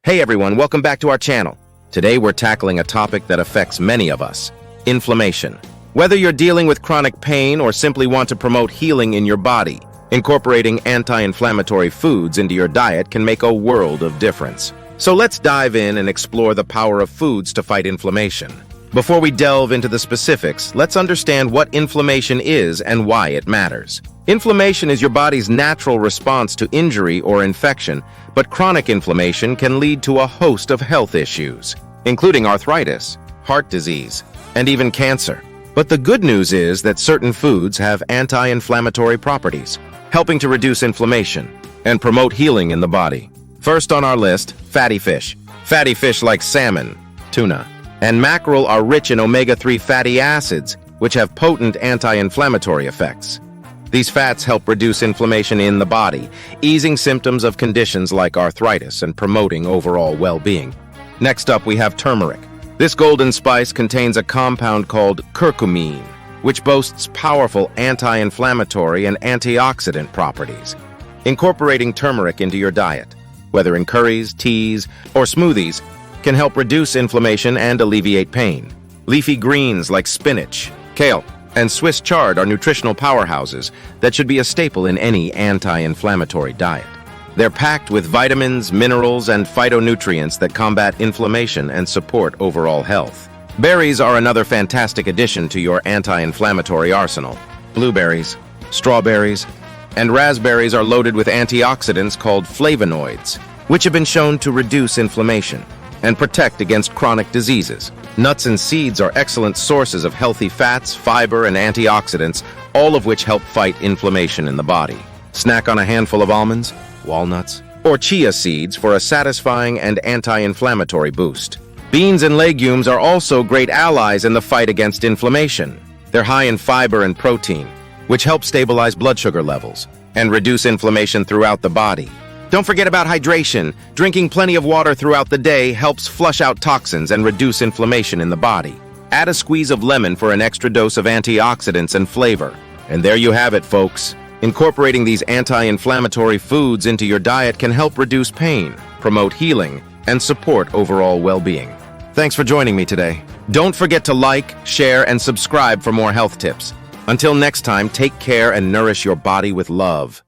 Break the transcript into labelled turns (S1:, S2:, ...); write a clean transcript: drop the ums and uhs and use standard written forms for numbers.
S1: Hey everyone, welcome back to our channel. Today we're tackling a topic that affects many of us: inflammation. Whether you're dealing with chronic pain or simply want to promote healing in your body, incorporating anti-inflammatory foods into your diet can make a world of difference. So let's dive in and explore the power of foods to fight inflammation. Before we delve into the specifics, let's understand what inflammation is and why it matters. Inflammation is your body's natural response to injury or infection, but chronic inflammation can lead to a host of health issues, including arthritis, heart disease, and even cancer. But the good news is that certain foods have anti-inflammatory properties, helping to reduce inflammation and promote healing in the body. First on our list, fatty fish. Fatty fish like salmon, tuna, and mackerel are rich in omega-3 fatty acids, which have potent anti-inflammatory effects. These fats help reduce inflammation in the body, easing symptoms of conditions like arthritis and promoting overall well-being. Next up, we have turmeric. This golden spice contains a compound called curcumine, which boasts powerful anti-inflammatory and antioxidant properties. Incorporating turmeric into your diet, whether in curries, teas, or smoothies, can help reduce inflammation and alleviate pain. Leafy greens like spinach, kale, and Swiss chard are nutritional powerhouses that should be a staple in any anti-inflammatory diet. They're packed with vitamins, minerals, and phytonutrients that combat inflammation and support overall health. Berries are another fantastic addition to your anti-inflammatory arsenal. Blueberries, strawberries, and raspberries are loaded with antioxidants called flavonoids, which have been shown to reduce inflammation and protect against chronic diseases. Nuts and seeds are excellent sources of healthy fats, fiber, and antioxidants, all of which help fight inflammation in the body. Snack on a handful of almonds, walnuts, or chia seeds for a satisfying and anti-inflammatory boost. Beans and legumes are also great allies in the fight against inflammation. They're high in fiber and protein, which help stabilize blood sugar levels and reduce inflammation throughout the body. Don't forget about hydration. Drinking plenty of water throughout the day helps flush out toxins and reduce inflammation in the body. Add a squeeze of lemon for an extra dose of antioxidants and flavor. And there you have it, folks. Incorporating these anti-inflammatory foods into your diet can help reduce pain, promote healing, and support overall well-being. Thanks for joining me today. Don't forget to like, share, and subscribe for more health tips. Until next time, take care and nourish your body with love.